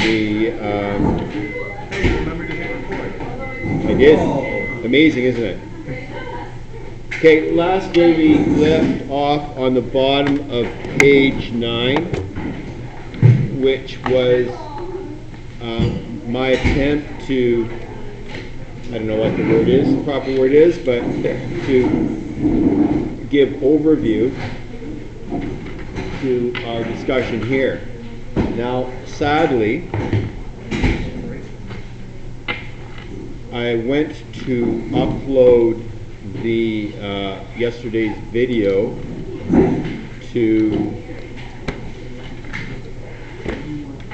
the, Remember to hit record. I did. Amazing, isn't it? Okay, last day we left off on the bottom of page 9, which was my attempt to, I don't know what the word is, the proper word is, but to give overview to our discussion here. Now, sadly, I went to upload the yesterday's video to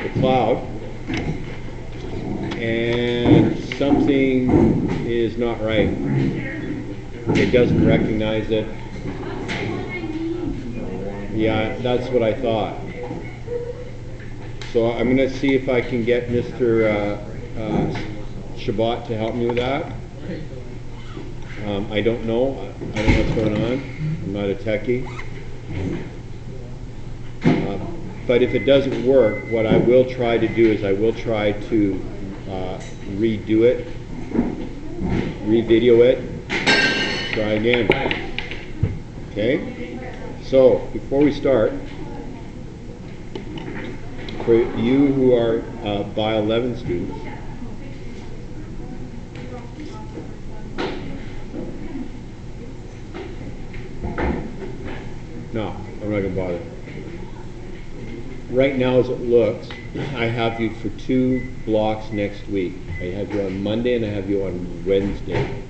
the cloud, and something is not right. It doesn't recognize it. Yeah, that's what I thought. So I'm going to see if I can get Mr. Shabbat to help me with that. I don't know. I don't know what's going on. I'm not a techie. But if it doesn't work, what I will try to do is I will try to redo it, re-video it, try again. Okay? So, before we start, for you who are Bio 11 students, no, I'm not going to bother. Right now, as it looks, I have you for 2 blocks next week. I have you on Monday and I have you on Wednesday.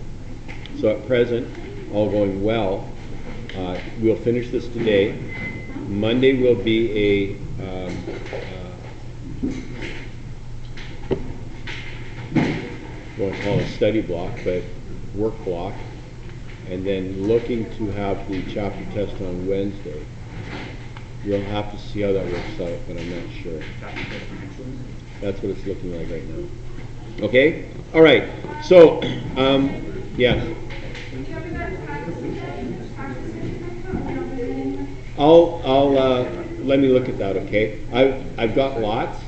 So at present, all going well, we'll finish this today. Monday will be a won't call it a study block, but work block, and then looking to have the chapter test on Wednesday. We'll have to see how that works out, but I'm not sure. That's what it's looking like right now. Okay? All right. So, yeah. I'll let me look at that, okay? I've got lots,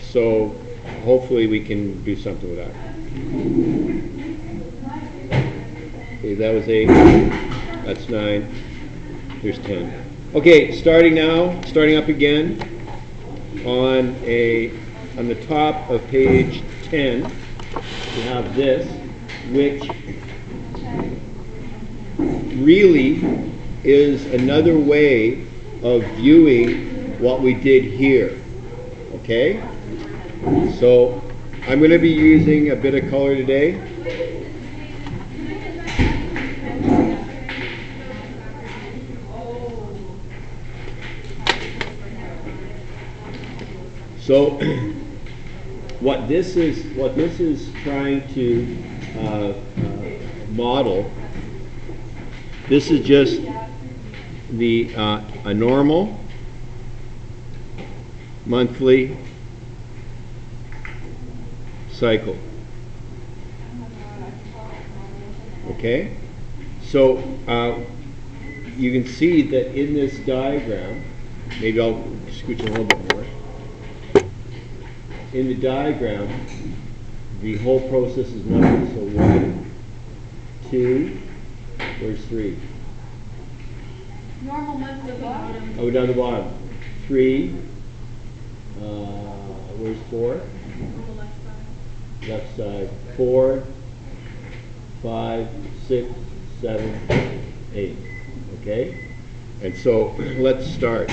so hopefully we can do something with that. Okay, that was 8. That's 9. Here's 10. Okay, starting up again on the top of page 10, we have this, which really is another way of viewing what we did here. Okay? So I'm going to be using a bit of color today. So what this is trying to model, this is just the a normal monthly cycle. Okay, so you can see that in this diagram, maybe I'll scooch a little bit more. In the diagram, the whole process is numbered. So 1, 2, where's 3? Normal month at the bottom. Oh, down the bottom. 3, where's 4? On the left side. Left side. 4, 5, 6, 7, 8. Okay? And so let's start.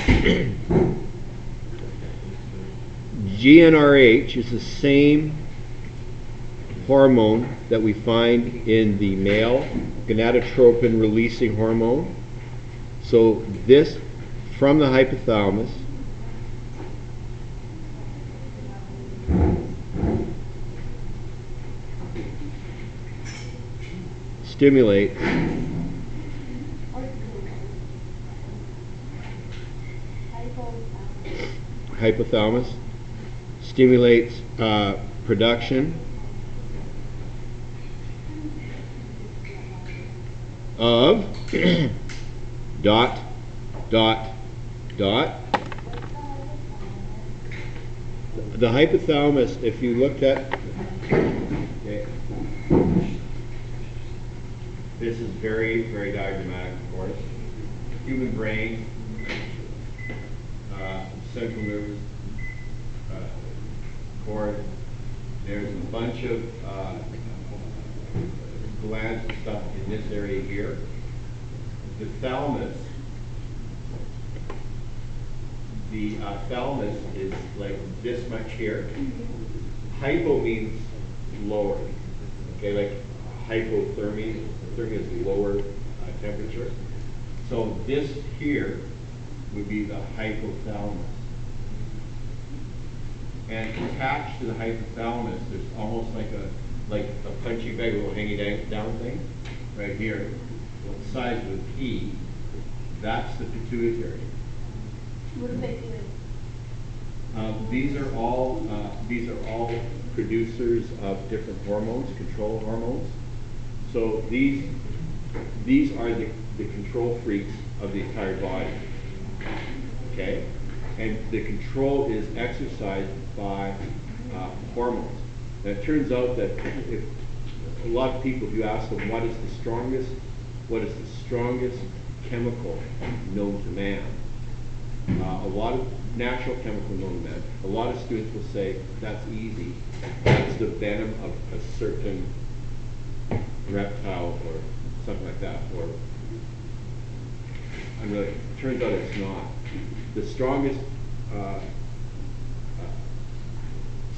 GnRH is the same hormone that we find in the male, gonadotropin releasing hormone. So this, from the hypothalamus, stimulates hypothalamus, stimulates production of the hypothalamus, if you looked at, okay, this is very, very diagrammatic, of course. Human brain, central nervous cord. There's a bunch of glands and stuff in this area here. The thalamus. The thalamus is like this much here. Hypo means lower. Okay, like hypothermia. Thermia is lower temperature. So this here would be the hypothalamus. And attached to the hypothalamus, there's almost like a punching bag, a little hanging down thing, right here. The size of a pea. That's the pituitary. What do they do? These are all producers of different hormones, control hormones. So these are the control freaks of the entire body. Okay, and the control is exercised by hormones. Now it turns out that if a lot of people, if you ask them what is the strongest chemical known to man, a lot of natural chemical known to man, a lot of students will say that's easy. That's the venom of a certain reptile or something like that. Or I mean, it turns out it's not. The strongest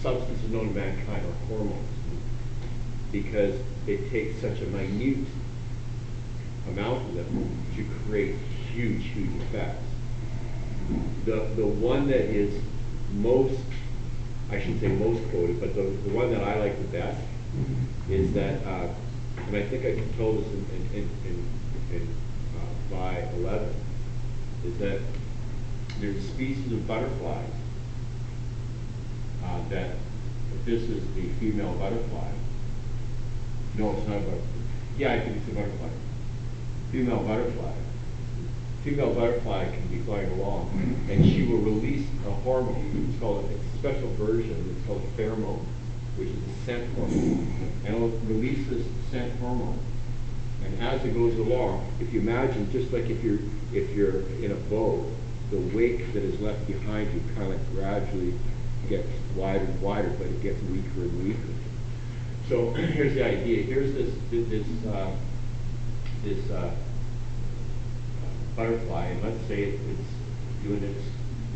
substances known to mankind are hormones, because it takes such a minute amount of them to create huge, huge effects. The one that is most, I shouldn't say most quoted, but the one that I like the best is that, and I think I told this in by 11, is that there's a species of butterflies that, if this is the female butterfly, no, it's not a butterfly. Yeah, I think it's a butterfly. Female butterfly. Female butterfly can be flying along, and she will release a hormone. It's a special version. It's called pheromone, which is a scent hormone, and it'll release this scent hormone. And as it goes along, if you imagine, just like if you're in a boat, the wake that is left behind you kind of gradually gets wider and wider, but it gets weaker and weaker. So here's the idea. Here's this butterfly, and let's say it's doing its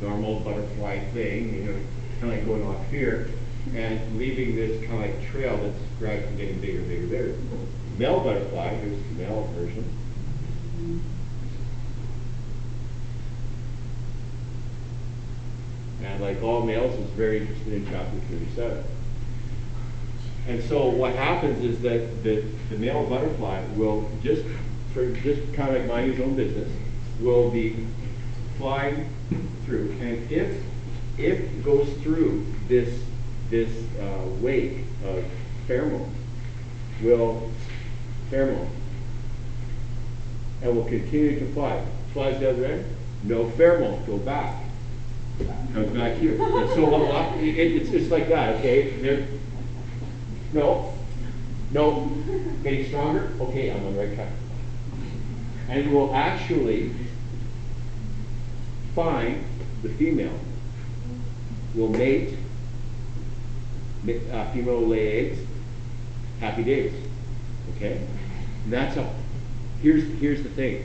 normal butterfly thing, you know, kind of like going off here, and leaving this kind of like trail that's gradually getting bigger, bigger, bigger. Male butterfly, here's the male version. And like all males, is very interested in chapter 37. And so what happens is that the male butterfly will just kind of like mind his own business, will be flying through, and if it goes through this wake of pheromones, and will continue to fly. Flies the other end, no pheromones, go back. Comes back here. And so it's like that, okay? No, getting stronger, okay, I'm on the right track. And we'll actually find the female, will mate, female will lay eggs, happy days, okay? And that's here's the thing.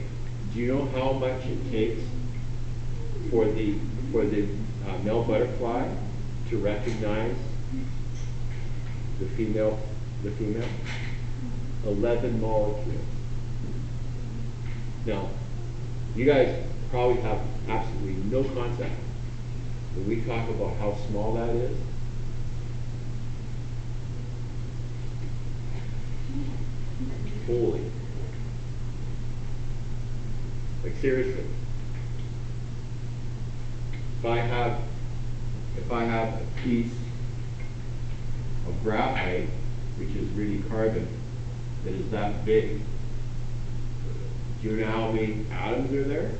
Do you know how much it takes for the male butterfly to recognize the female? 11 molecules. Now, you guys probably have absolutely no concept when we talk about how small that is. Holy. Like seriously. If I have a piece of graphite, which is really carbon, that is that big, do you know how many atoms are there?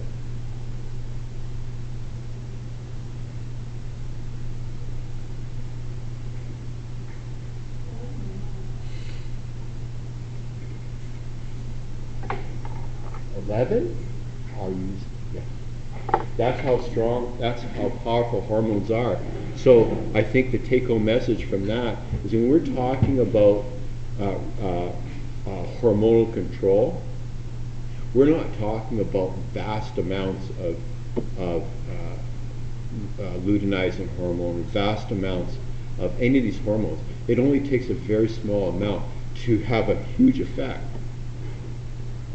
11 are used. Yeah. That's how strong, that's how powerful hormones are. So I think the take-home message from that is when we're talking about hormonal control, we're not talking about vast amounts of luteinizing hormone, vast amounts of any of these hormones. It only takes a very small amount to have a huge effect.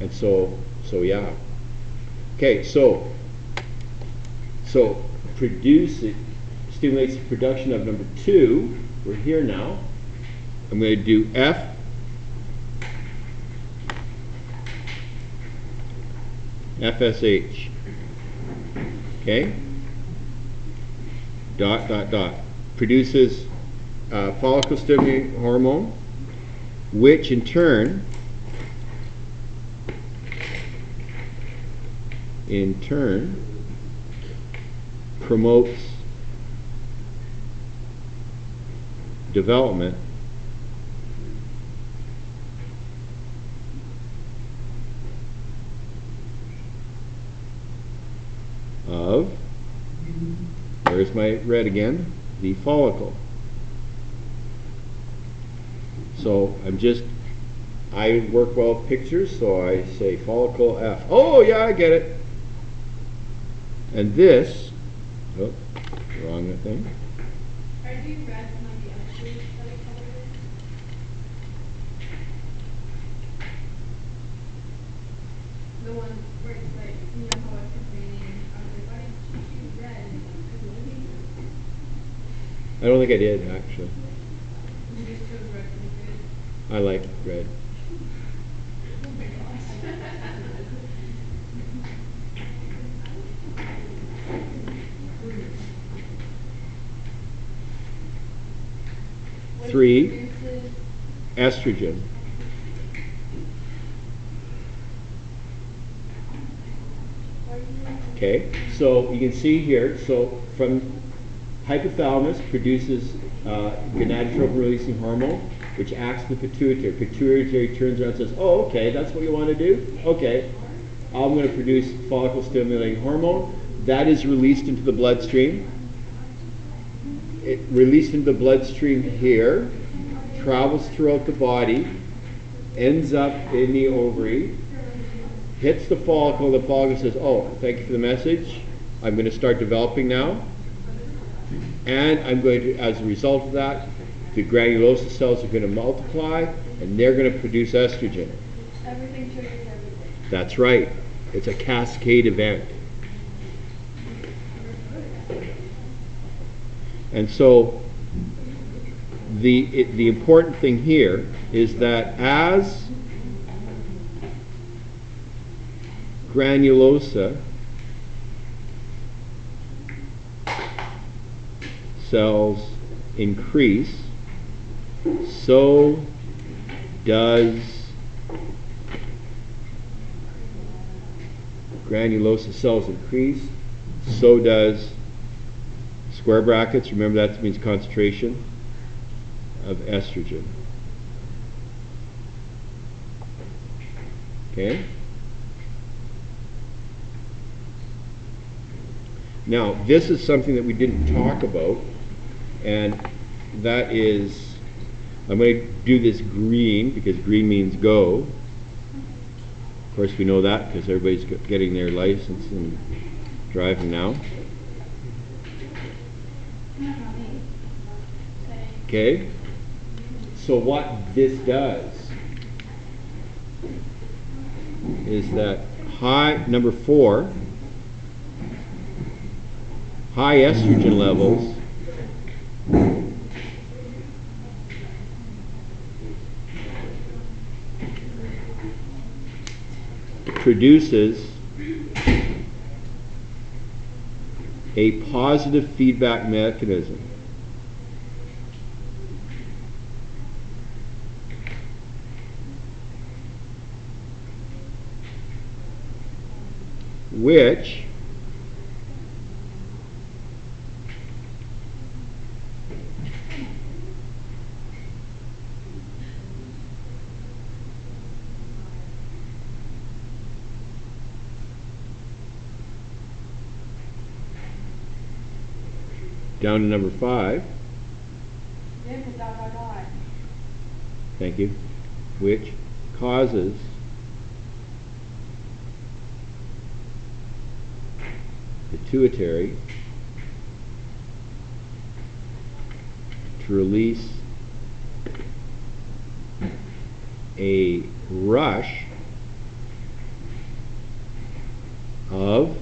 And so yeah. Okay, so stimulates the production of number 2. We're here now. I'm going to do FSH. Okay? Dot. Produces follicle stimulating hormone, which in turn promotes development of, where's my red again? The follicle. So I work well with pictures, so I say follicle F. Oh yeah, I get it. And this, oh, wrong thing. Are these red and like the other two that I colored in? The one where it's like, you know how it's complaining, I was like, why did you choose red? I don't think I did, actually. You just chose red to be good. I like red. Oh my gosh. 3, estrogen. Okay, so you can see here, so from hypothalamus produces gonadotropin releasing hormone, which acts in the pituitary. Pituitary turns around and says, oh, okay, that's what you want to do? Okay, I'm going to produce follicle stimulating hormone. That is released into the bloodstream. It released into the bloodstream here, travels throughout the body, ends up in the ovary, hits the follicle says, oh, thank you for the message. I'm going to start developing now. And I'm going to, as a result of that, the granulosa cells are going to multiply, and they're going to produce estrogen. Everything triggers everything. That's right. It's a cascade event. And so the important thing here is that as granulosa cells increase, so does granulosa cells increase, so does square brackets, remember that means concentration of estrogen. Okay? Now, this is something that we didn't talk about, and that is, I'm going to do this green, because green means go. Of course, we know that because everybody's getting their license and driving now. Okay? So what this does is that number 4, high estrogen levels produces a positive feedback mechanism. Which Down to number 5. Yeah, because dot, dot, dot. Thank you. Which causes pituitary to release a rush of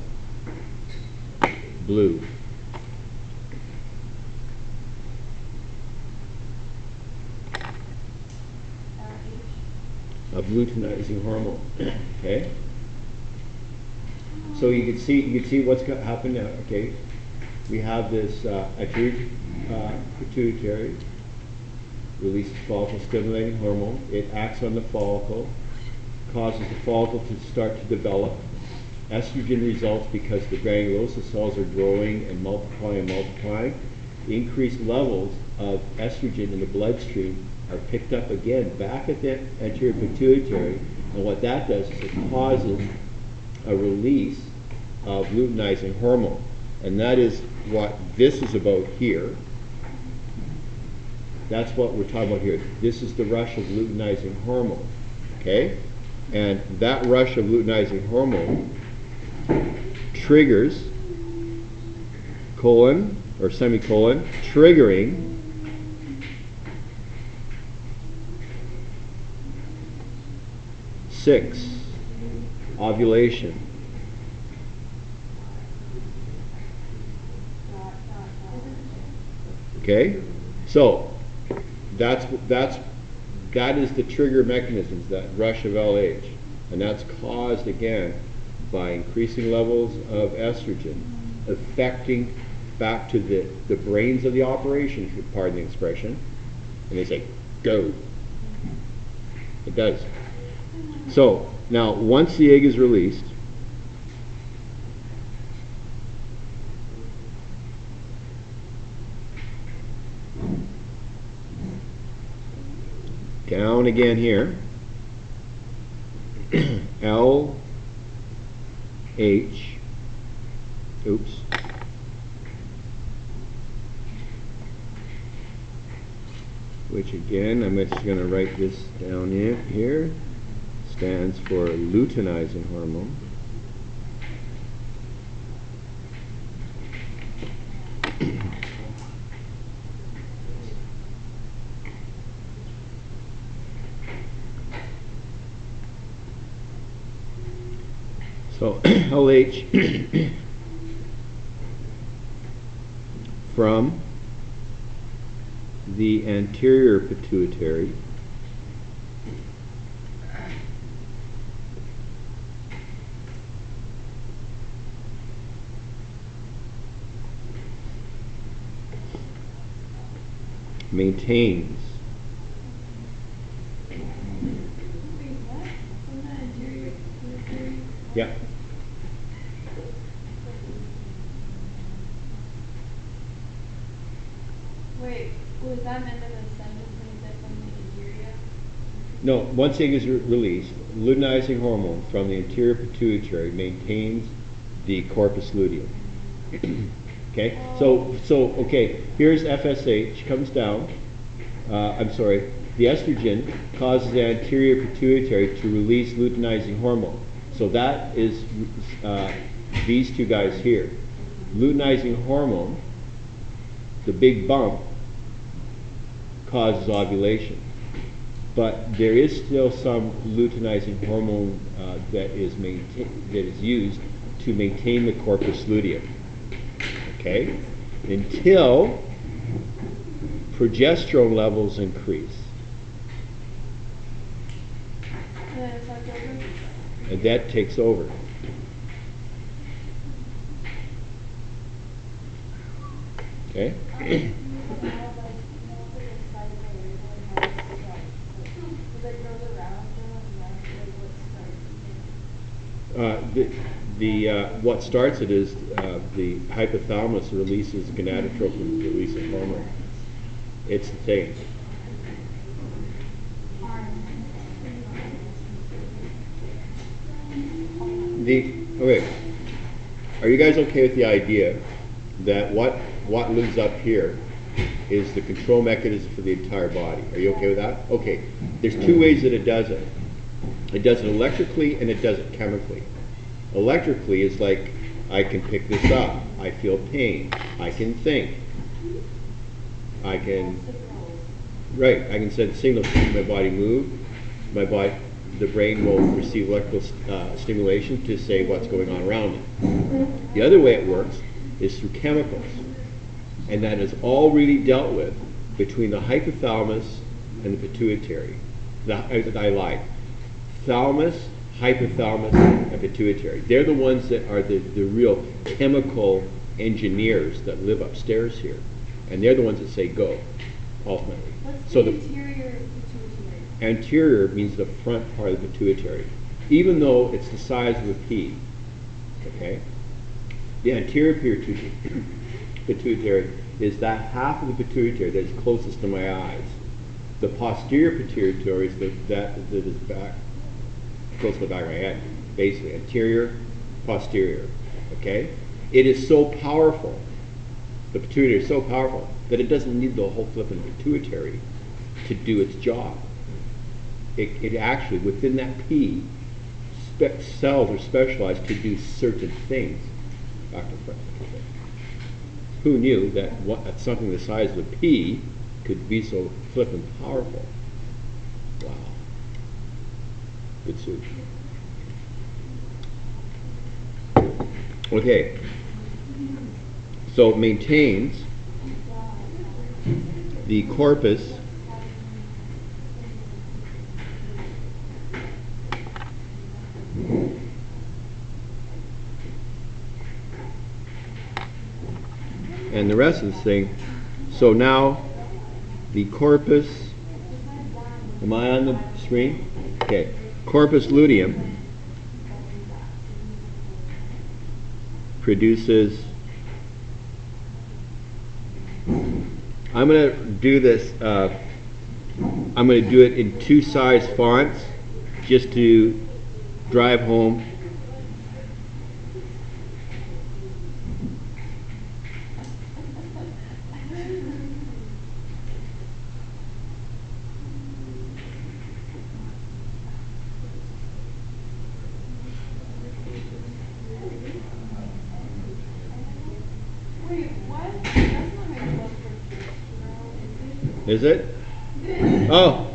blue. Of luteinizing hormone. Okay. So you can see what's happened now. Okay, we have this pituitary releases follicle stimulating hormone. It acts on the follicle, causes the follicle to start to develop. Estrogen results because the granulosa cells are growing and multiplying. Increased levels of estrogen in the bloodstream are picked up again back at the anterior pituitary, and what that does is it causes a release of luteinizing hormone, and that is what this is about here. That's what we're talking about here. This is the rush of luteinizing hormone, okay? And that rush of luteinizing hormone triggers colon or semicolon, triggering ovulation. Okay, so that is the trigger mechanisms, that rush of LH, and that's caused again by increasing levels of estrogen affecting back to the brains of the operation, if you pardon the expression, and they say, go. It does. So now once the egg is released, down again here, L, H, oops, which again, I'm just going to write this down here, stands for luteinizing hormone. So LH from the anterior pituitary maintains yeah. Wait, was that meant in a sentence when you said from the anterior? No, once egg is released, luteinizing hormone from the anterior pituitary maintains the corpus luteum. Okay, so okay, here's FSH comes down. I'm sorry, the estrogen causes the anterior pituitary to release luteinizing hormone. So that is these two guys here. Luteinizing hormone, the big bump, causes ovulation. But there is still some luteinizing hormone that is used to maintain the corpus luteum. Okay? Until progesterone levels increase. And that takes over. Okay? What starts it is the hypothalamus releases gonadotropin releasing hormone. It's the thing. Okay, are you guys okay with the idea that what what lives up here is the control mechanism for the entire body. Are you okay with that? Okay. There's two ways that it does it. It does it electrically and it does it chemically. Electrically is like, I can pick this up. I feel pain. I can think. I can send signals to my body move. The brain will receive electrical stimulation to say what's going on around it. The other way it works is through chemicals. And that is all really dealt with between the hypothalamus and the pituitary. I lied. Thalamus, hypothalamus, and pituitary. They're the ones that are the real chemical engineers that live upstairs here. And they're the ones that say go, ultimately. What's So the the anterior pituitary? anterior means the front part of the pituitary, even though it's the size of a pea. Okay? The anterior pituitary is that half of the pituitary that is closest to my eyes. The posterior pituitary is that is back, close to the back of my head, basically. Anterior, posterior. Okay? It is so powerful, the pituitary is so powerful, that it doesn't need the whole flipping pituitary to do its job. It actually, within that pea, cells are specialized to do certain things. Back to front. Who knew that something the size of a pea could be so flippin' powerful? Wow. Good soup. Okay. So it maintains the corpus and the rest of this thing. So now the corpus, am I on the screen? Okay. Corpus luteum produces, I'm going to do this, I'm going to do it in two size fonts just to drive home. Wait, what? That's not my blood pressure. Is it? Oh.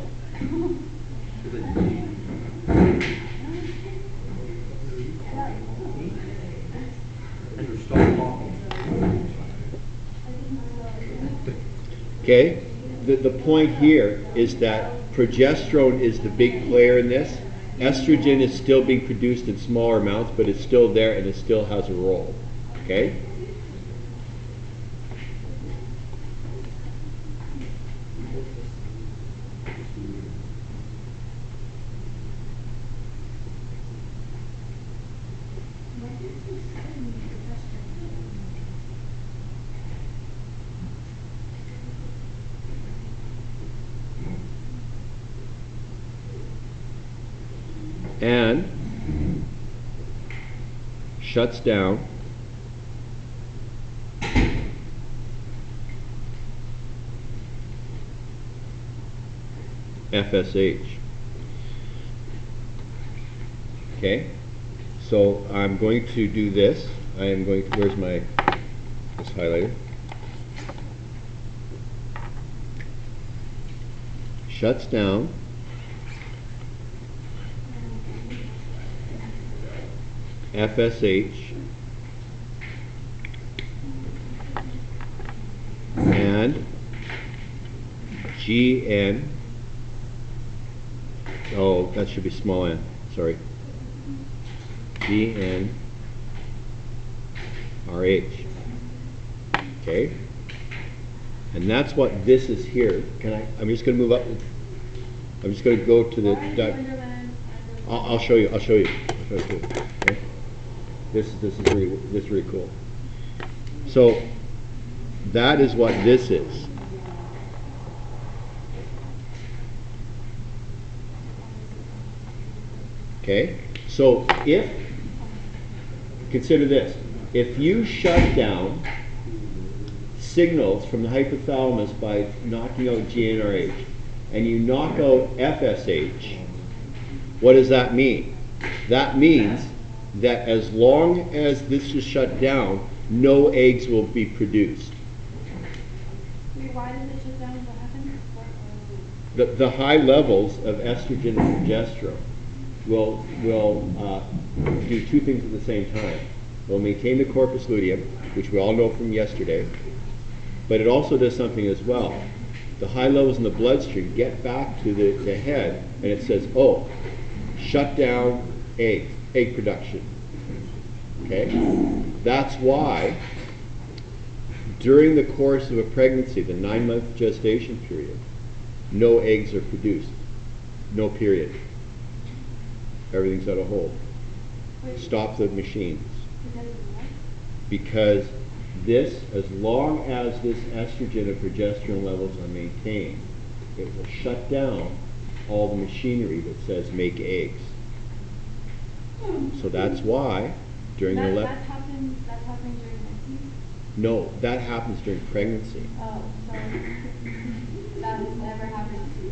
Okay, the point here is that progesterone is the big player in this. Estrogen is still being produced in smaller amounts, but it's still there and it still has a role. Okay? And shuts down FSH. Okay, so I'm going to do this. I am going to, where's my, this highlighter? Shuts down FSH and GN. Oh, that should be small n, sorry. GNRH. Okay? And that's what this is here. I'm just going to move up. I'm just going to go to the. I'll show you. I'll show you. Okay? This is really cool. So that is what this is. Okay? So consider this. If you shut down signals from the hypothalamus by knocking out GnRH, and you knock out FSH, what does that mean? That means that as long as this is shut down, no eggs will be produced. Wait, why did it shut down? What happened? The high levels of estrogen and progesterone will do two things at the same time. Will maintain the corpus luteum, which we all know from yesterday, but it also does something as well. The high levels in the bloodstream get back to the head, and it says, oh, shut down egg production. Okay? That's why during the course of a pregnancy, the 9-month gestation period, no eggs are produced. No period. Everything's out of hold. Stop the machines. Because this, as long as this estrogen and progesterone levels are maintained, it will shut down all the machinery that says make eggs. So that's why during the That's happening during pregnancy? no, that happens during pregnancy. Oh, so that has never happened to you.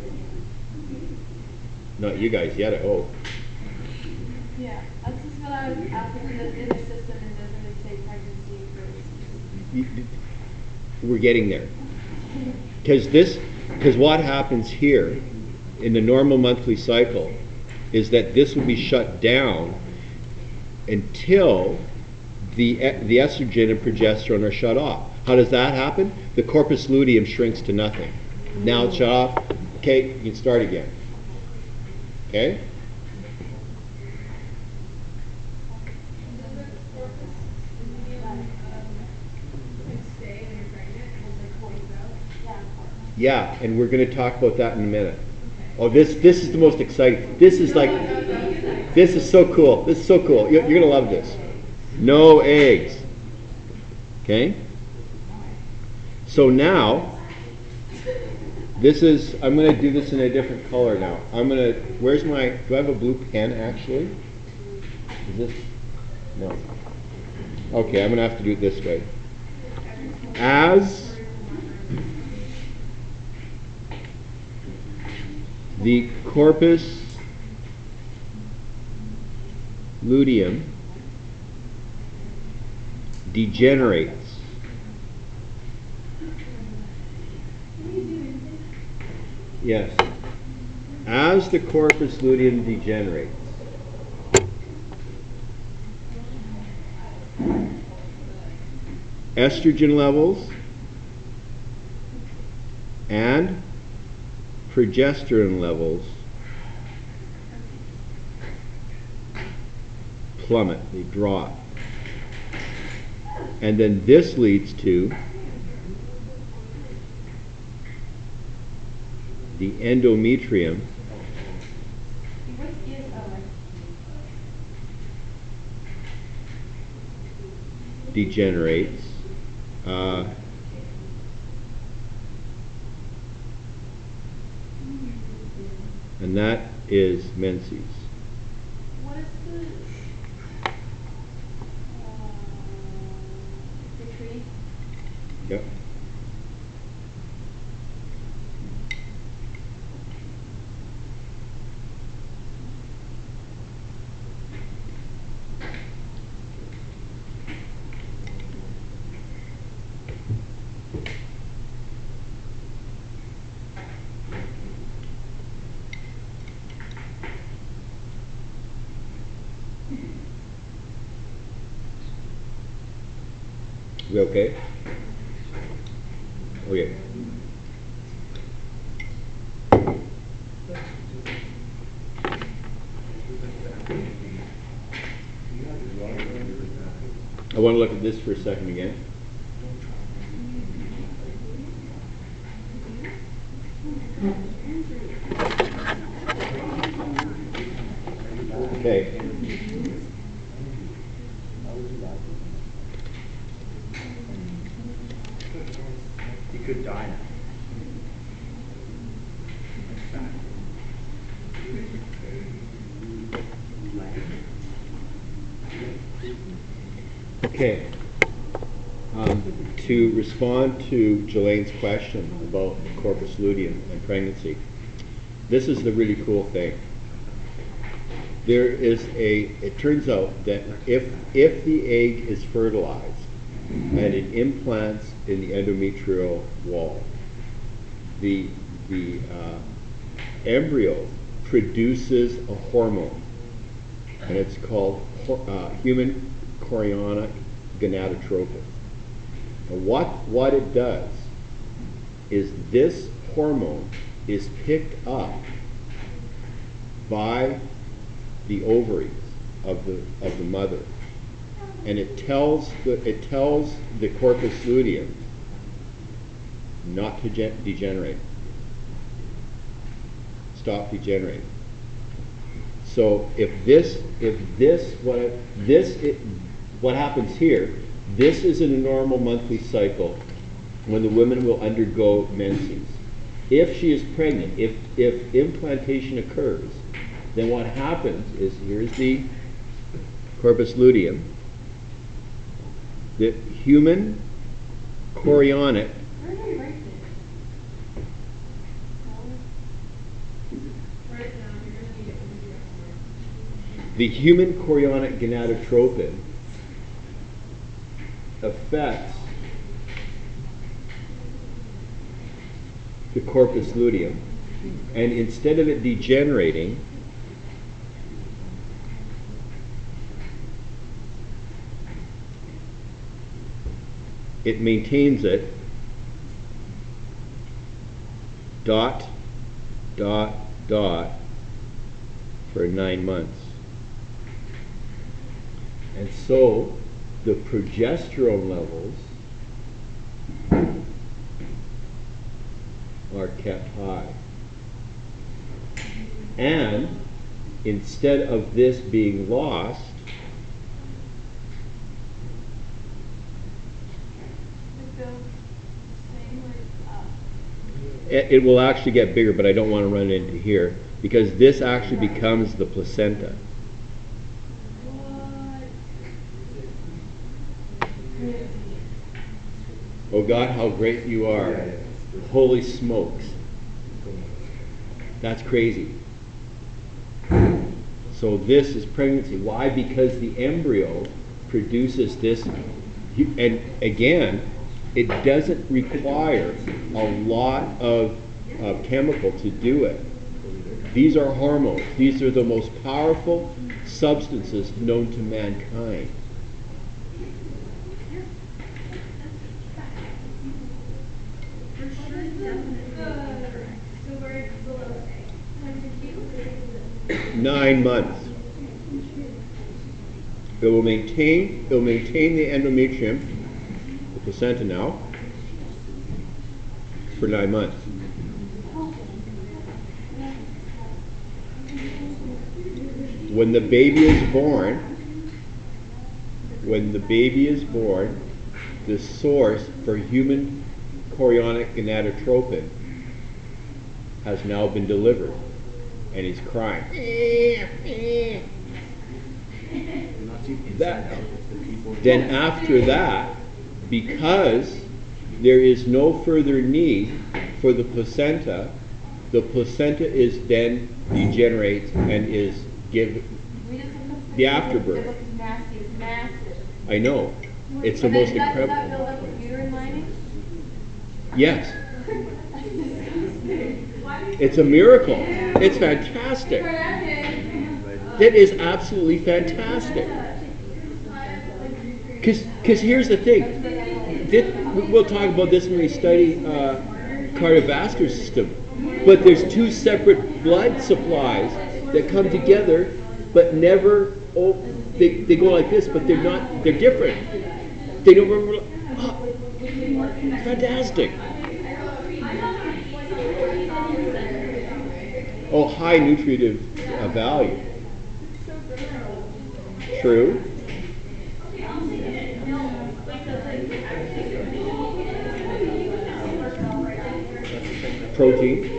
Not you guys yet, I hope. Yeah, that's just what I was asking, because in the system it doesn't really say pregnancy first. We're getting there. Because what happens here in the normal monthly cycle is that this will be shut down until the estrogen and progesterone are shut off. How does that happen? The corpus luteum shrinks to nothing. Now it's shut off. Okay, you can start again. Okay? Yeah, and we're going to talk about that in a minute. Oh, this is the most exciting. This is so cool. This is so cool. You're going to love this. No eggs. Okay? So now, I'm going to do this in a different color now. do I have a blue pen actually? Is this? No. Okay, I'm going to have to do it this way. As the corpus luteum degenerates, yes, as the corpus luteum degenerates, estrogen levels and progesterone levels plummet, they drop. And then this leads to the endometrium degenerates. And that is menses. What is the tree? Yep. We okay? Okay. I want to look at this for a second again. Okay. He could die now. Okay. To respond to Jelane's question about corpus luteum and pregnancy, this is the really cool thing. It turns out that if the egg is fertilized and it implants in the endometrial wall, the embryo produces a hormone, and it's called human chorionic gonadotropin. And what it does is this hormone is picked up by the ovaries of the mother, and it tells the corpus luteum not to degenerate. Stop degenerating. So what happens here? This is in a normal monthly cycle when the woman will undergo menses. If she is pregnant, if implantation occurs, then what happens is, here's the corpus luteum, the human chorionic. Where do I write this? Right now, you're going to need it. The human chorionic gonadotropin affects the corpus luteum, and instead of it degenerating, it maintains it dot, dot, dot for 9 months. And so the progesterone levels are kept high. And instead of this being lost, it will actually get bigger, but I don't want to run into here, because this actually becomes the placenta. Oh God, how great you are. Holy smokes. That's crazy. So this is pregnancy. Why? Because the embryo produces this, and again, it doesn't require a lot of chemical to do it. These are hormones. These are the most powerful substances known to mankind. So we're below 9 months. It will maintain the endometrium, the placenta now, for 9 months. When the baby is born, the source for human chorionic gonadotropin has now been delivered, and he's crying. Then after that, because there is no further need for the placenta is then degenerates and is given the afterbirth. It looks nasty. It's massive. I know. It's the most incredible. Does that build up with uterine lining? Yes. It's a miracle. It's fantastic. It is absolutely fantastic. Because here's the thing. We'll talk about this when we study cardiovascular system. But there's two separate blood supplies that come together, but never. They go like this, but they're not. They're different. They don't remember. Oh, it's fantastic. Oh, high nutritive value. True. Protein.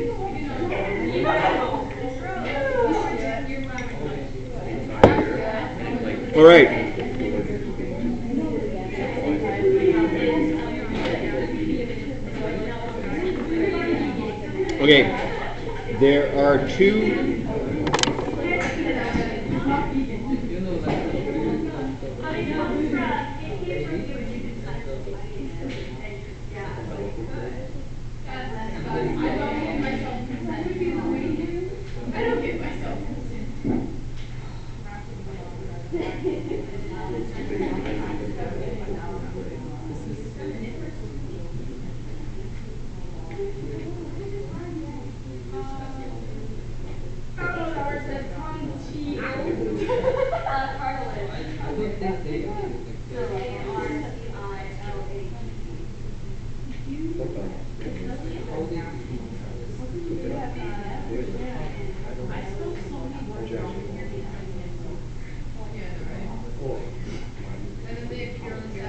All right. Okay, there are two. I don't get myself. And then they appear on sex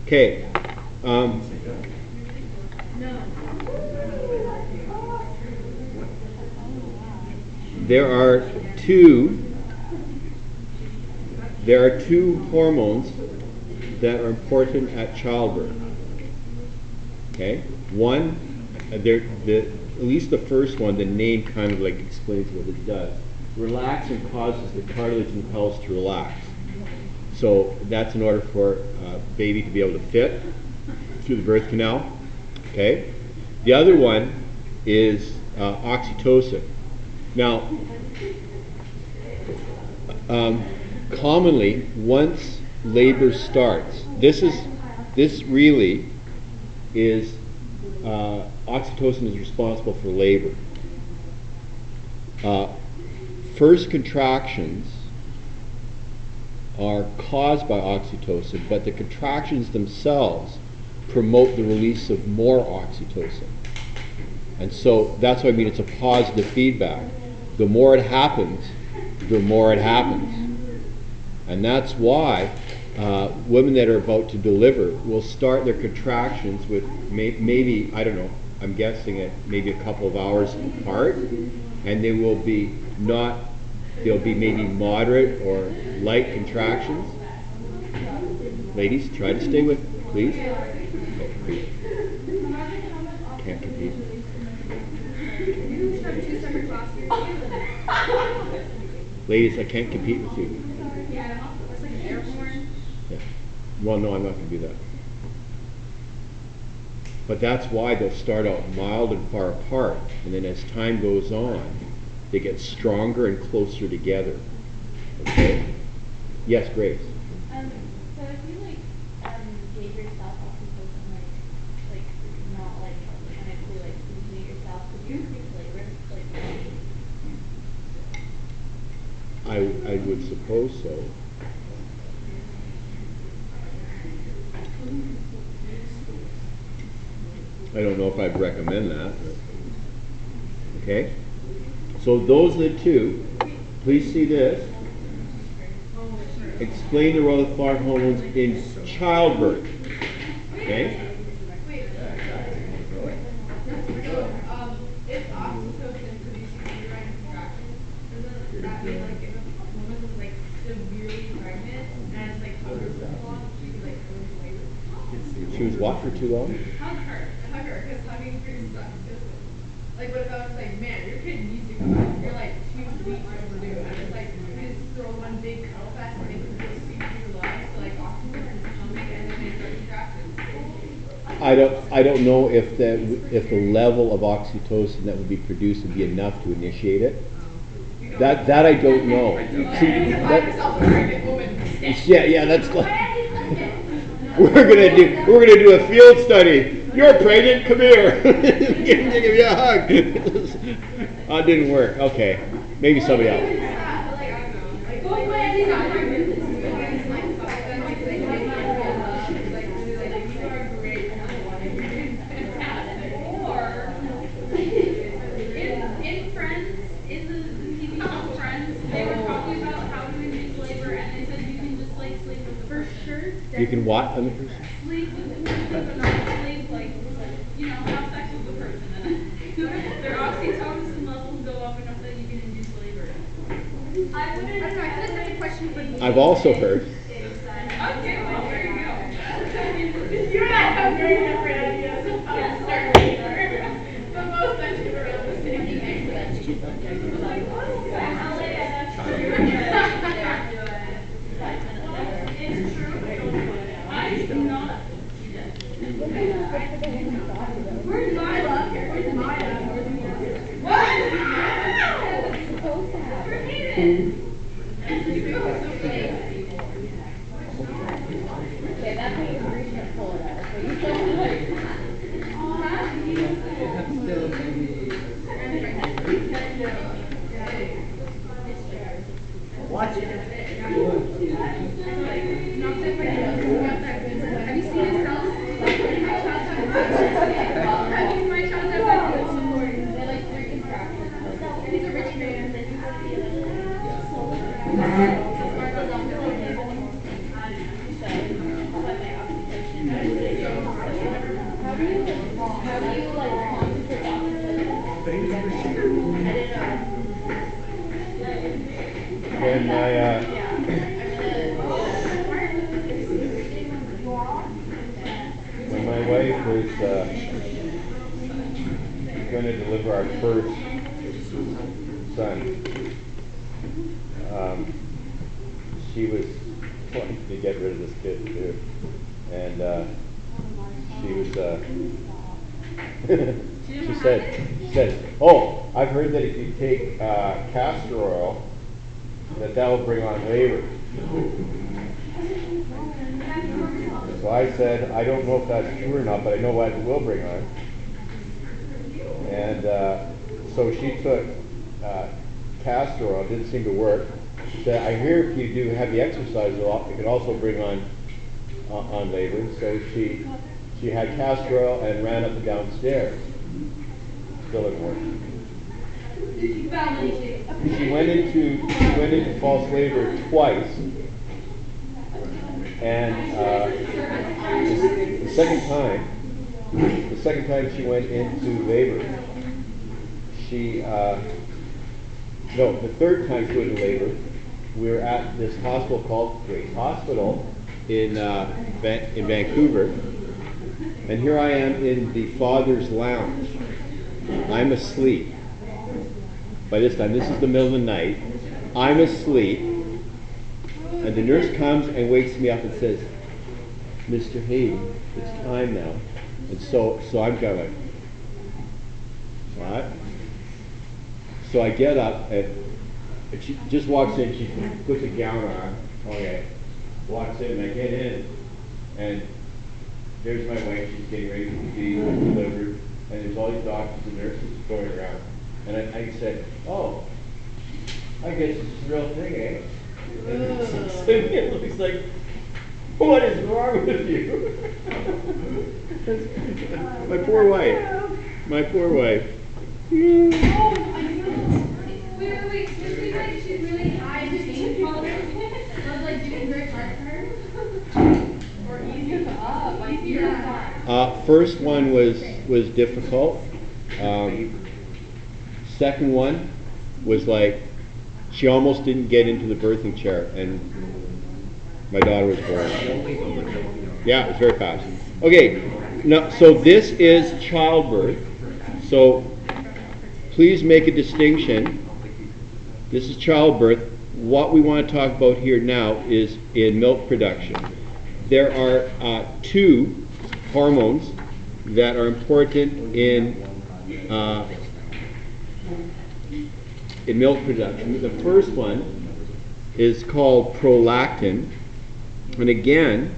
Okay. There are two hormones that are important at childbirth. Okay, one, at least the first one, the name kind of like explains what it does. Relaxin causes the cartilage in the pelvis to relax. So that's in order for baby to be able to fit through the birth canal. Okay, the other one is oxytocin. Now, commonly, once labor starts, this really is oxytocin is responsible for labor. First contractions are caused by oxytocin, but the contractions themselves promote the release of more oxytocin. And so that's what I mean, it's a positive feedback. The more it happens, the more it happens. And that's why women that are about to deliver will start their contractions with maybe, I don't know, I'm guessing it, maybe a couple of hours apart, and they will be they'll be maybe moderate or light contractions. Ladies, try to stay with me, please. Okay, can't compete. Ladies, I can't compete with you. Yeah. Well, no, I'm not going to do that. But that's why they'll start out mild and far apart, and then as time goes on, they get stronger and closer together. Okay? Yes, Grace. So if you gave yourself oxytocin, like not chemically boosting yourself, could you increase labor? I would suppose so. I don't know if I'd recommend that. But. Okay? So those are the two. Please see this. Explain the role of thyroid hormones in childbirth. Okay? If oxytocin producing uterine contractions, doesn't that mean if a woman was severely pregnant and hung her for too long, she could go into labor? She was what for too long? Hug her, because hugging her sucks. What if I was man, your kid needs to come out. You're each other do. And it's like, we just throw one big cuddle fest and make them feel super loved, so like oxytocin and stomach, and then they start contractions. I don't know if the level of oxytocin that would be produced would be enough to initiate it. That I don't know. See, yeah, that's like we're gonna do a field study. You're pregnant. Come here. Give me a hug. That didn't work. Okay, maybe somebody else. You can what on the person? Sleep with the person, but not sleep like, have sex with the person. And their oxytocin levels go up enough that you can induce labor. I don't know, I feel like that's a question for you. I've also heard. Okay, well, there you go. You and I have very different ideas of how to start labor. But most times people are just thinking that's true. It's true. I do not. Where's Mila? Where's Maya? What? We're hated. Okay, that's how you reach and pull it out. So you pull it Watch it. Have you seen his house? My child has like good support. They're like 3 contractions. And he's a rich man. How do you like concentrate on it? When my wife was going to deliver our first son, she was wanting to get rid of this kid too, and she was. She said, "Oh, I've heard that if you take castor oil, that will bring on labor." So I said, "I don't know if that's true or not, but I know what it will bring on." And so she took castor oil. It didn't seem to work. She said, "I hear if you do heavy exercise a lot, it can also bring on labor." So she had castor oil and ran up and down stairs. Still didn't work. She went into false labor twice, and the second time she went into labor, the third time she went into labor, we were at this hospital called Grace Hospital in Vancouver, and here I am in the father's lounge. I'm asleep. By this time, this is the middle of the night. I'm asleep, and the nurse comes and wakes me up and says, "Mr. Hayden, it's time now." And so I'm kind of like, what? So I get up, and she just walks in. She puts a gown on. Okay, walks in, and I get in, and there's my wife. She's getting ready to be delivered, and there's all these doctors and nurses going around. And I said, "Oh, I guess it's a real thing, eh?" And it looks like, "What is wrong with you?" My poor wife. Wait. This means like she's really high in pain tolerance. Was like doing very hard for her? Or easier? First one was difficult. Second one was like, she almost didn't get into the birthing chair, and my daughter was born. Yeah, it was very fast. Okay, now, so this is childbirth. So please make a distinction This is childbirth. What we want to talk about here now is in milk production. There are two hormones that are important in milk production. The first one is called prolactin, and again,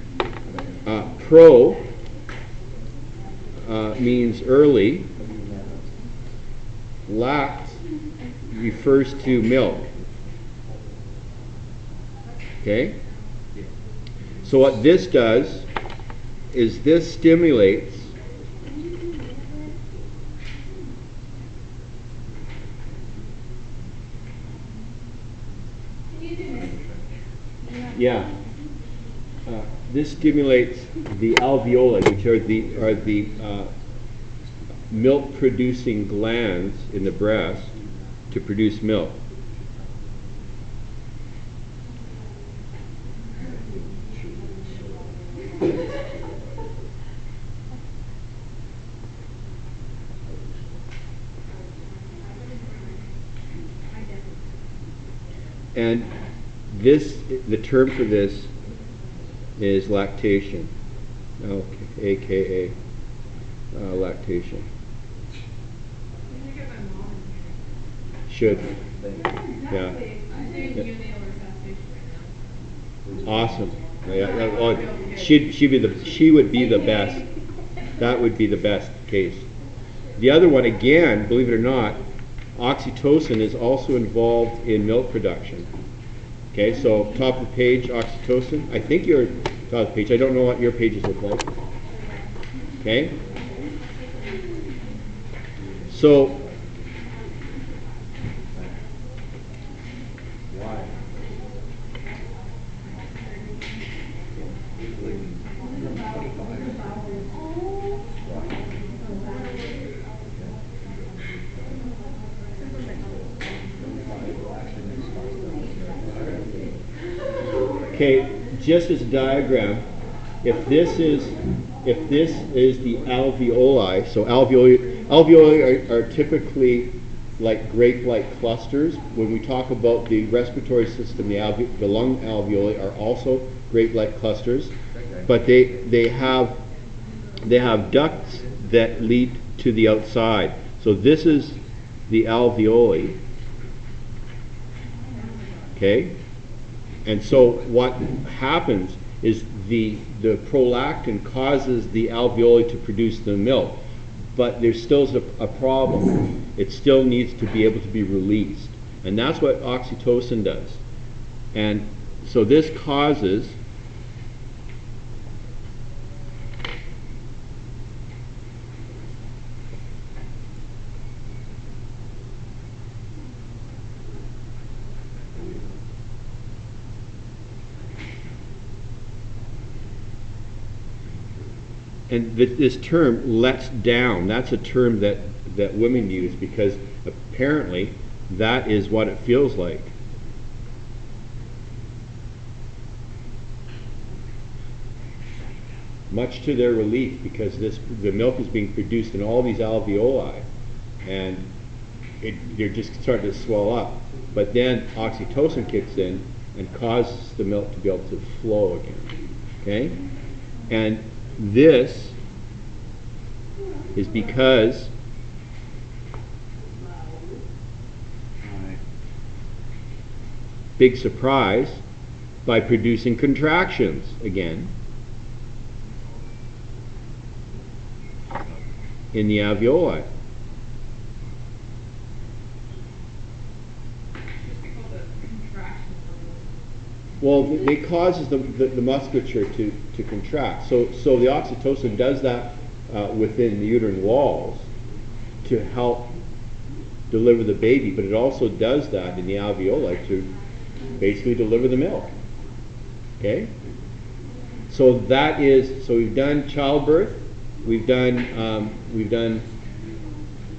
pro means early, lact refers to milk. Okay? So what this does is this stimulates this stimulates the alveoli, which are the milk-producing glands in the breast to produce milk. And the term for this is lactation, aka lactation. Should. Yeah. Awesome. Yeah, she would be the best. That would be the best case. The other one, again, believe it or not, oxytocin is also involved in milk production. Okay, so top of the page, oxytocin. I think you're top of the page. I don't know what your pages look like. Okay. So okay, just as a diagram, if this is the alveoli, so alveoli are typically like grape-like clusters. When we talk about the respiratory system, the lung alveoli are also grape-like clusters, but they have ducts that lead to the outside. So this is the alveoli. Okay? And so what happens is the prolactin causes the alveoli to produce the milk, but there still is a problem. It still needs to be able to be released. And that's what oxytocin does. And so this causes and this term lets down, that's a term that women use because apparently that is what it feels like. Much to their relief, because the milk is being produced in all these alveoli and they're just starting to swell up. But then oxytocin kicks in and causes the milk to be able to flow again. Okay? And this is because big surprise, by producing contractions again in the alveoli. Well, it causes the musculature to contract. So the oxytocin does that within the uterine walls to help deliver the baby, but it also does that in the alveoli to basically deliver the milk. Okay? So we've done childbirth, we've done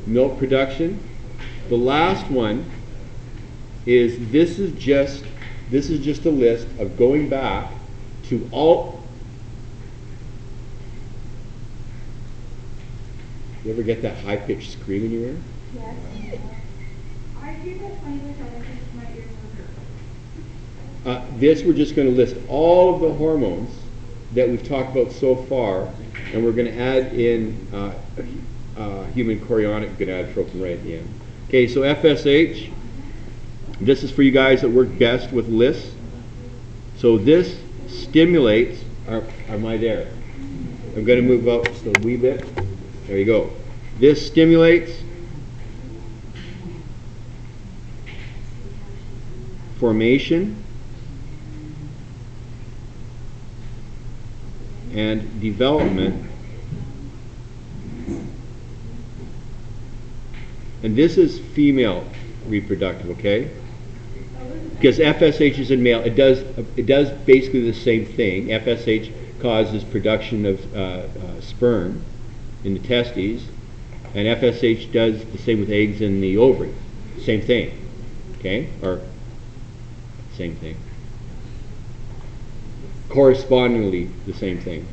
milk production. The last one is this is just a list of going back to all. You ever get that high-pitched scream in your ear? Yes. I do that 20% of my This we're just going to list all of the hormones that we've talked about so far, and we're going to add in human chorionic gonadotropin right at the end. Okay, so FSH, this is for you guys that work best with lists. So this stimulates, am I there? I'm going to move up just a wee bit. There you go. This stimulates formation and development. And this is female reproductive, okay? Because FSH is in male. It does basically the same thing. FSH causes production of sperm in the testes, and FSH does the same with eggs in the ovary. Same thing, okay? Or same thing. Correspondingly, the same thing.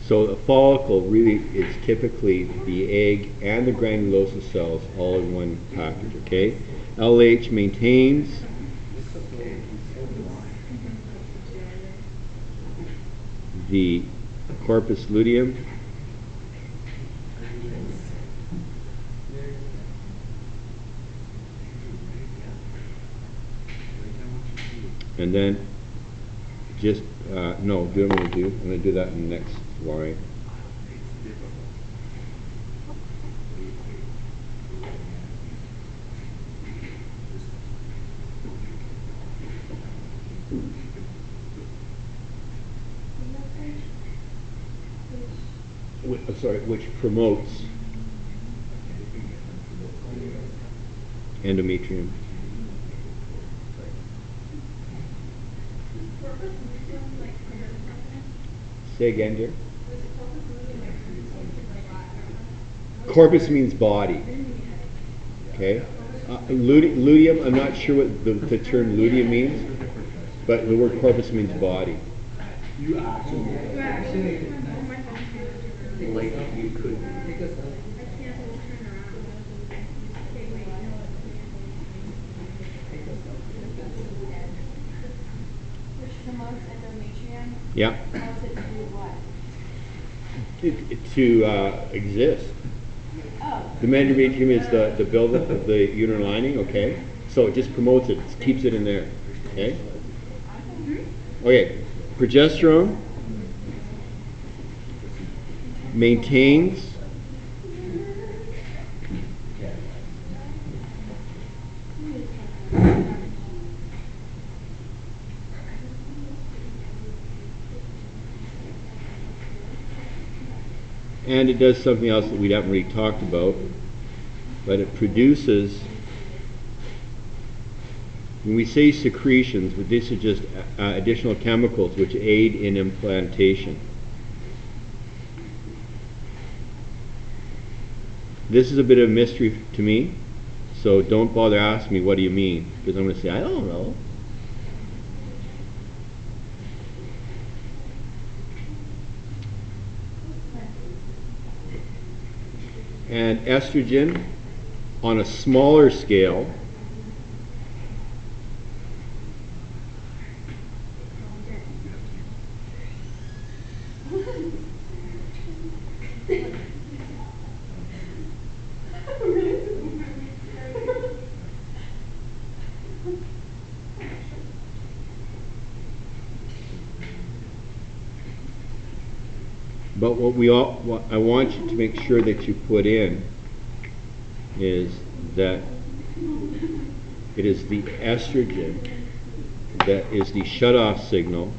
So a follicle really is typically the egg and the granulosa cells all in one package, okay? LH maintains the corpus luteum and then just, no, do what I'm going to do. I'm going to do that in the next line. Which promotes endometrium. Say again, dear. Corpus means body. Okay. Luteum, I'm not sure what the term luteum means, but the word corpus means body. You actually, like, you could. Which promotes endometrium? Yeah. Helps it to do what? To exist. Oh. The endometrium is the buildup of the uterine lining, okay? So it just promotes it, keeps it in there, okay? Okay, progesterone maintains and it does something else that we haven't really talked about, but it produces, when we say secretions, these are just additional chemicals which aid in implantation. This is a bit of a mystery to me, so don't bother asking me what do you mean, because I'm going to say, I don't know. And estrogen, on a smaller scale, but what I want you to make sure that you put in is that it is the estrogen that is the shutoff signal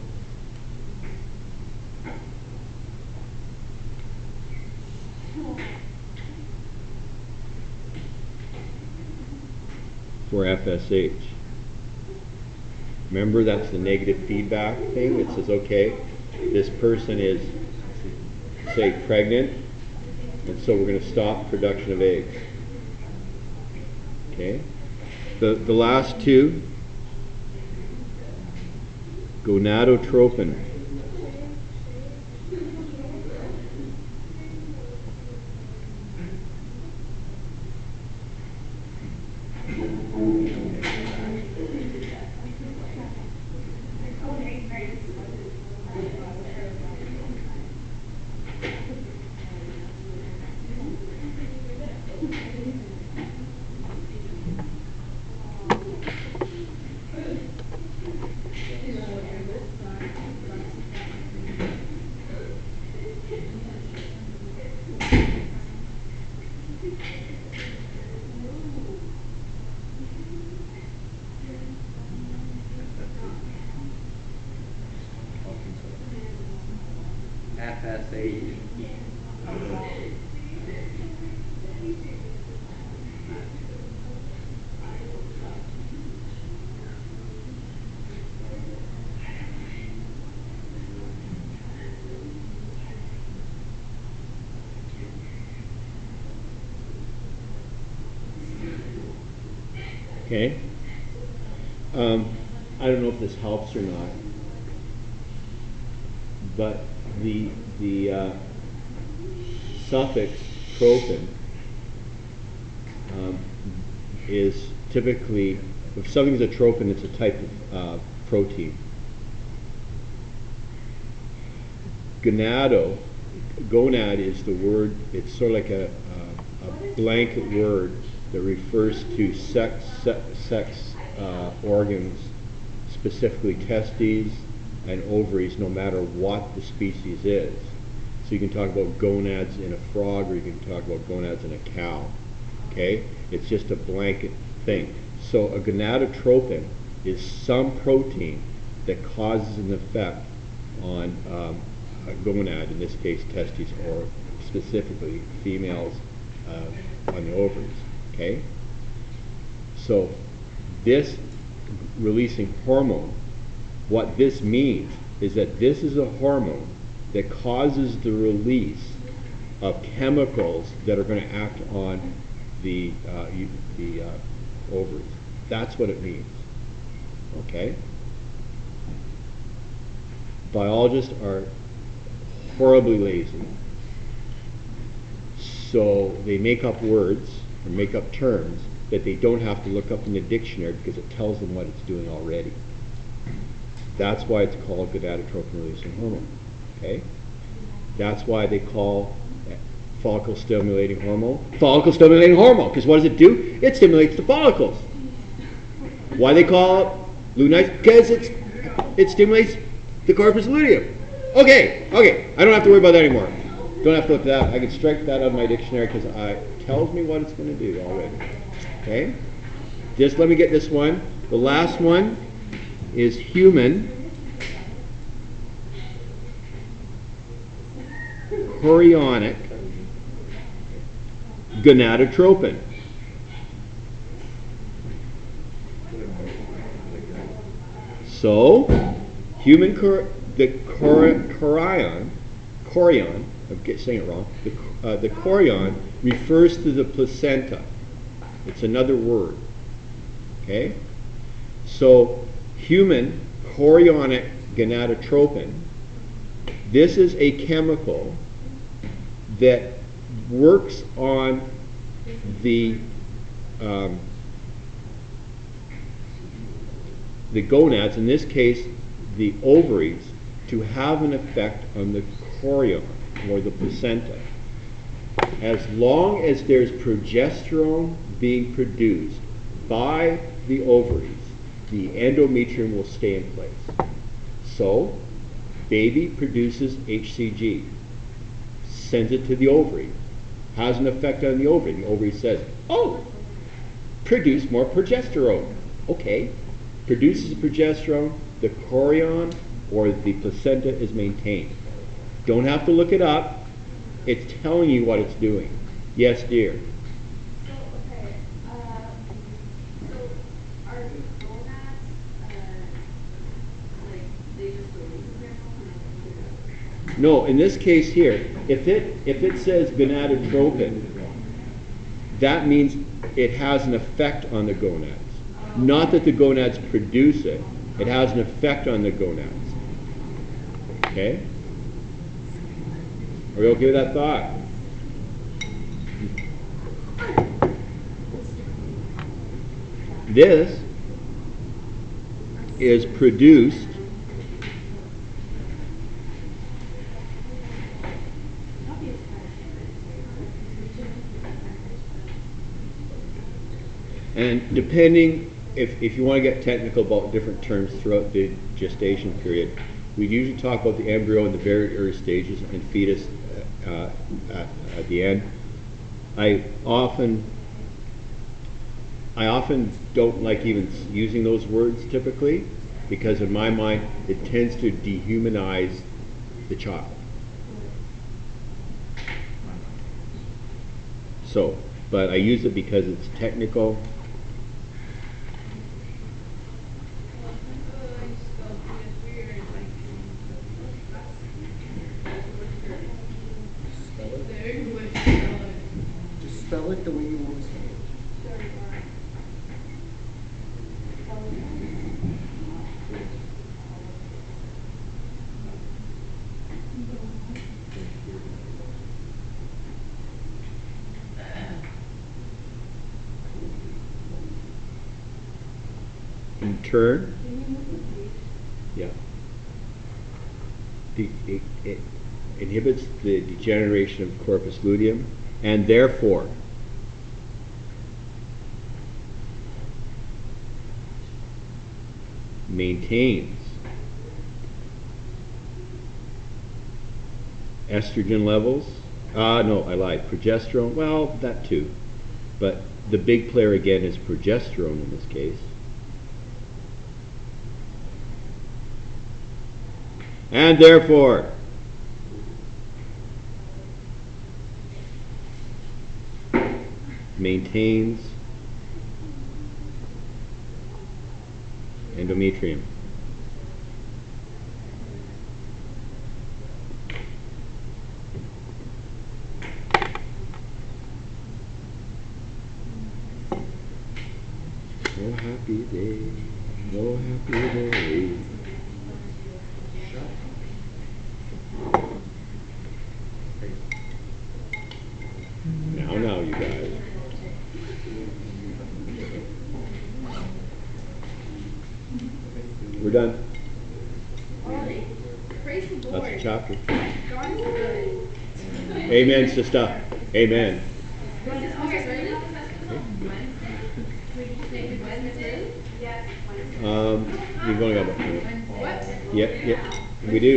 for FSH. Remember, that's the negative feedback thing that says, okay, this person is say pregnant, and so we're going to stop production of eggs. Okay? The last two, gonadotropin. FSH. Okay? I don't know if this helps or not, but the suffix tropin is typically, if something's a tropin, it's a type of protein. Gonad is the word, it's sort of like a blanket word that refers to sex organs, specifically testes and ovaries, no matter what the species is. So you can talk about gonads in a frog, or you can talk about gonads in a cow. Okay? It's just a blanket thing. So a gonadotropin is some protein that causes an effect on a gonad, in this case testes, or specifically females on the ovaries. Okay? So this releasing hormone, what this means is that this is a hormone that causes the release of chemicals that are going to act on the ovaries. That's what it means. Okay? Biologists are horribly lazy, so they make up words or make up terms that they don't have to look up in the dictionary because it tells them what it's doing already. That's why it's called gonadotropin releasing hormone. Okay? That's why they call follicle stimulating hormone because what does it do? It stimulates the follicles. Why they call it lutein? Because it stimulates the corpus luteum. Okay, I don't have to worry about that anymore. Don't have to look at that. I can strike that out of my dictionary because it tells me what it's going to do already. Okay? Just let me get this one. The last one is human chorionic gonadotropin. So, human chorion, I'm saying it wrong, the chorion refers to the placenta. It's another word. Okay? So, human chorionic gonadotropin, this is a chemical that works on the gonads, in this case the ovaries, to have an effect on the chorion or the placenta. As long as there's progesterone being produced by the ovaries, the endometrium will stay in place. So, baby produces HCG, sends it to the ovary, has an effect on the ovary. The ovary says, oh, produce more progesterone. Okay, produces progesterone, the chorion or the placenta is maintained. Don't have to look it up. It's telling you what it's doing. Yes, dear. So, okay, so are gonads, like, they just release their hormone? No, in this case here, if it says gonadotropin, that means it has an effect on the gonads. Not that the gonads produce it. It has an effect on the gonads. Okay? Are we okay with that thought? This is produced and depending, if you want to get technical about different terms throughout the gestation period, we usually talk about the embryo in the very early stages and fetus at the end. I often don't like even using those words typically, because in my mind it tends to dehumanize the child. So, but I use it because it's technical. Just spell it the way you want to say it. In turn, yeah, it inhibits the degeneration of corpus luteum, and therefore maintains estrogen levels. No, I lied. Progesterone, well, that too. But the big player again is progesterone in this case. And therefore maintains endometrium. Oh, happy day, oh, happy day. Now, you guys. We're done. Praise the That's Lord. the chapter. God is good. Amen, sister. Amen. Okay, so really? Wednesday? Yes, Wednesday. We've only got about 2 minutes. What? Yep, we do.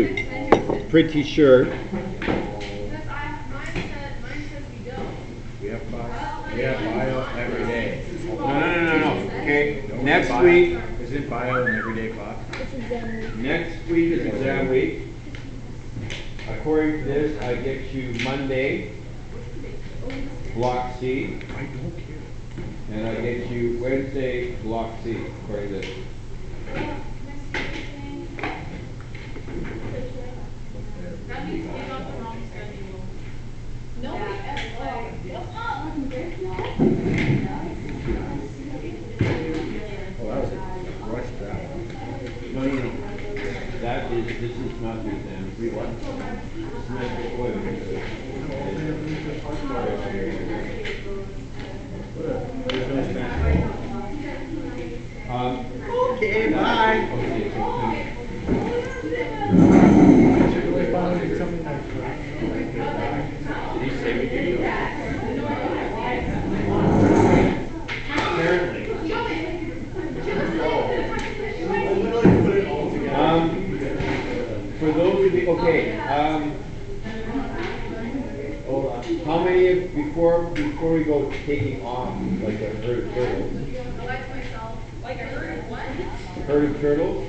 Pretty sure. Because mine says we don't. We have bio every day. No. Okay, No, next bio- week. Is it bio an everyday class? Next week is exam week. According to this, I get you Monday, block C, I don't care. and I get you Wednesday, block C, according to this. That means we got the wrong schedule. Nobody ever. Oh, that was a rush draft. No. This is not the exam. We what? Okay, bye. Should really find something like Did he say we could do it? Apparently. For those of you, okay, hold on. How many of, before we go taking off, like a herd of turtles? I like myself. Like a herd of what? Herd of turtles?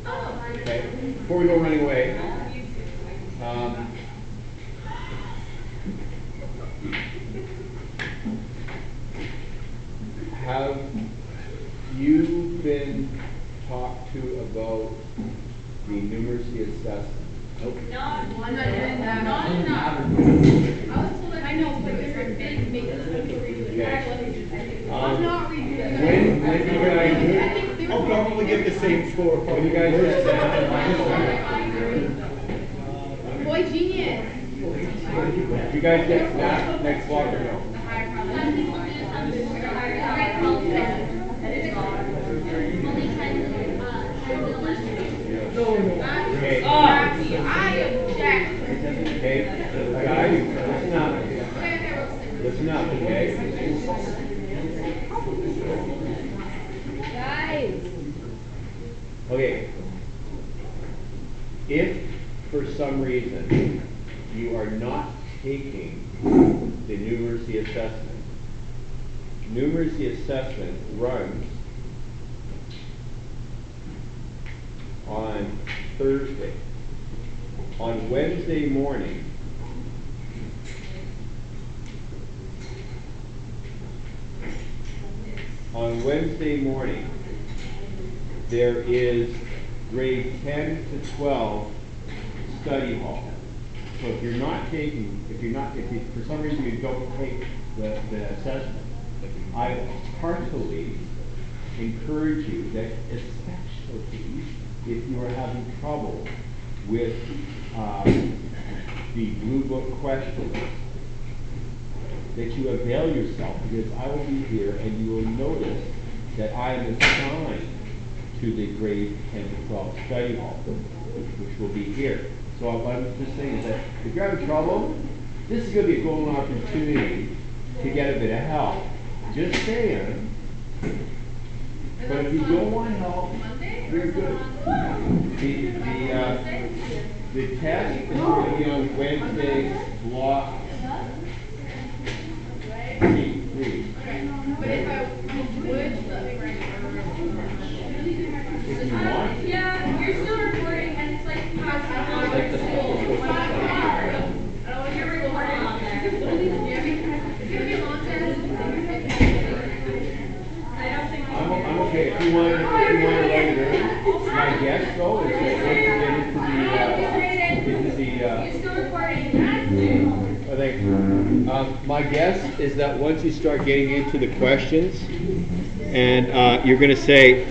Oh. Okay, before we go running away, have you been talked to about the numeracy assessment? Not one. Not doing that. Not enough. I was told that I know, but they're big makers. I'm not redoing that. When you guys I'll probably get the same score. when you guys get Boy genius. you guys get snap next block or no? Some people do, some people do. Okay. I object. Okay, guys, listen up, okay? Guys. Okay. If for some reason you are not taking the numeracy assessment runs on Thursday. On Wednesday morning, there is grade 10 to 12 study hall. So if you for some reason you don't take the assessment, I heartily encourage you that, especially if you are having trouble with the Blue Book questions, that you avail yourself, because I will be here and you will notice that I am assigned to the grade 10 to 12 study hall, which will be here. So what I'm just saying is that if you're having trouble, this is going to be a golden opportunity to get a bit of help. Just saying. But if you don't want help, you're good. The test is going to be on Wednesday, block 3. But if I would, let me write If you want. Yeah, you're still recording, and it's like how Like the school. Oh, you're recording on there. It's gonna be a long test. I don't think I'm okay. If you want to write it early, my guess though is that once you get into the you're still recording. I think my guess is that once you start getting into the questions, and you're going to say,